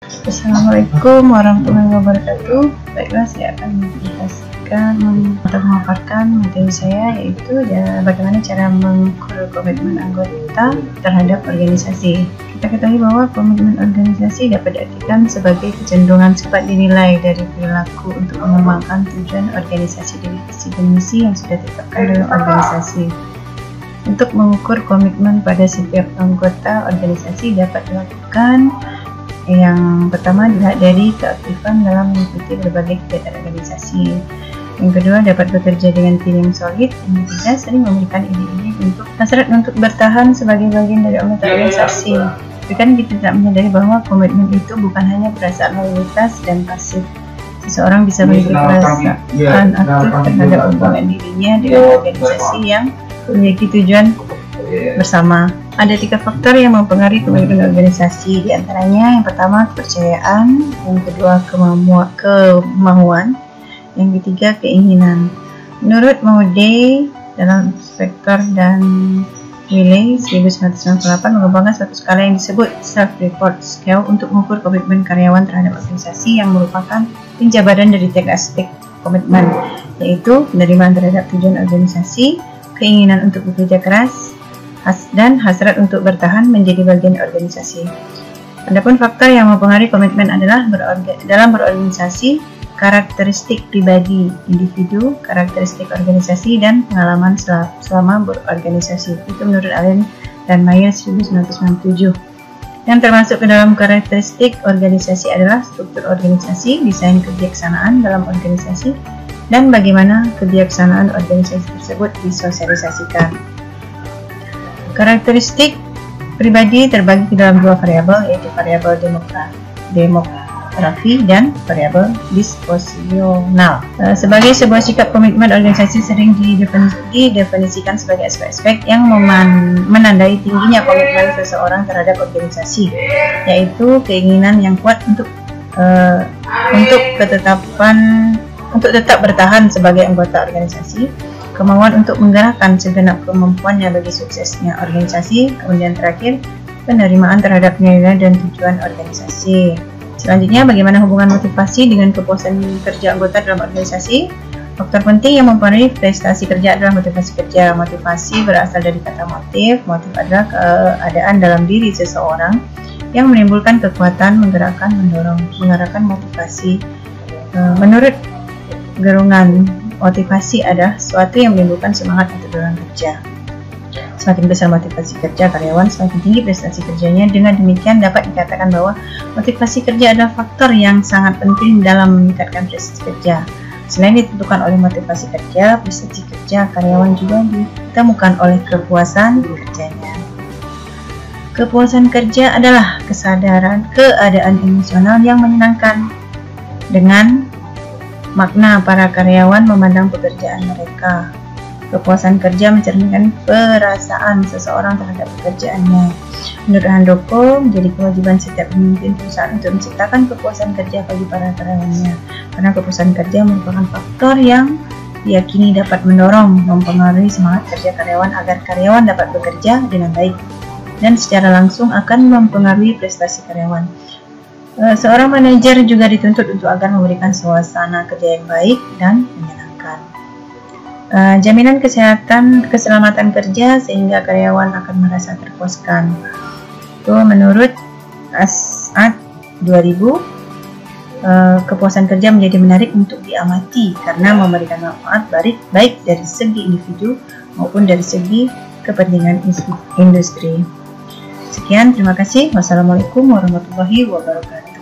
Assalamualaikum warahmatullahi wabarakatuh. Baiklah, saya akan menjelaskan atau memaparkan materi saya, yaitu bagaimana cara mengukur komitmen anggota terhadap organisasi. Kita ketahui bahwa komitmen organisasi dapat diartikan sebagai kecenderungan sifat dinilai dari perilaku untuk mengembangkan tujuan organisasi dari visi dan misi yang sudah ditetapkan dalam organisasi. Untuk mengukur komitmen pada setiap anggota organisasi dapat dilakukan. Yang pertama, dilihat dari keaktifan dalam mengikuti berbagai kegiatan organisasi. Yang kedua, dapat bekerja dengan tim yang solid. Yang ketiga, sering memberikan ide-ide untuk hasrat untuk bertahan sebagai bagian dari anggota organisasi. Tapi kan kita tidak menyadari bahwa komitmen itu bukan hanya perasaan loyalitas dan pasif. Seseorang bisa memiliki perasaan aktif terhadap hubungan dirinya dengan organisasi yang memiliki tujuan bersama. Ada 3 faktor yang mempengaruhi komitmen organisasi, di antaranya yang pertama kepercayaan, yang kedua kemauan, yang ketiga keinginan. Menurut Maude dalam Spector dan Wiley 1998 mengembangkan suatu skala yang disebut Self-Report Scale untuk mengukur komitmen karyawan terhadap organisasi yang merupakan penjabaran dari 3 aspek komitmen, yaitu penerimaan terhadap tujuan organisasi, keinginan untuk bekerja keras, dan hasrat untuk bertahan menjadi bagian organisasi. Adapun faktor yang mempengaruhi komitmen adalah dalam berorganisasi, karakteristik pribadi individu, karakteristik organisasi, dan pengalaman selama berorganisasi. Itu menurut Allen dan Mayer 1997. Yang termasuk ke dalam karakteristik organisasi adalah struktur organisasi, desain kebijaksanaan dalam organisasi, dan bagaimana kebijaksanaan organisasi tersebut disosialisasikan. Karakteristik pribadi terbagi ke dalam 2 variabel, yaitu variabel demografi dan variabel disposisional. Sebagai sebuah sikap komitmen organisasi sering didefinisikan sebagai aspek-aspek yang menandai tingginya komitmen seseorang terhadap organisasi, yaitu keinginan yang kuat untuk tetap bertahan sebagai anggota organisasi, kemauan untuk menggerakkan segenap kemampuannya bagi suksesnya organisasi, kemudian terakhir, penerimaan terhadap nilai dan tujuan organisasi. Selanjutnya, bagaimana hubungan motivasi dengan kepuasan kerja anggota dalam organisasi? Faktor penting yang mempengaruhi prestasi kerja adalah motivasi kerja. Motivasi berasal dari kata motif. Motif adalah keadaan dalam diri seseorang yang menimbulkan kekuatan, menggerakkan, mendorong, mengarahkan motivasi. Menurut Gerungan, motivasi adalah sesuatu yang menimbulkan semangat untuk dalam kerja. Semakin besar motivasi kerja karyawan, semakin tinggi prestasi kerjanya. Dengan demikian dapat dikatakan bahwa motivasi kerja adalah faktor yang sangat penting dalam meningkatkan prestasi kerja. Selain ditentukan oleh motivasi kerja, prestasi kerja karyawan juga ditemukan oleh kepuasan kerjanya. Kepuasan kerja adalah keadaan emosional yang menyenangkan dengan makna para karyawan memandang pekerjaan mereka. Kepuasan kerja mencerminkan perasaan seseorang terhadap pekerjaannya. Menurut Handoko, menjadi kewajiban setiap pemimpin perusahaan untuk menciptakan kepuasan kerja bagi para karyawannya, karena kepuasan kerja merupakan faktor yang diyakini dapat mempengaruhi semangat kerja karyawan agar karyawan dapat bekerja dengan baik dan secara langsung akan mempengaruhi prestasi karyawan. Seorang manajer juga dituntut untuk agar memberikan suasana kerja yang baik dan menyenangkan. Jaminan keselamatan kerja sehingga karyawan akan merasa terpuaskan. Itu menurut As'ad 2000, kepuasan kerja menjadi menarik untuk diamati karena memberikan manfaat baik dari segi individu maupun dari segi kepentingan industri. Sekian, terima kasih. Wassalamualaikum warahmatullahi wabarakatuh.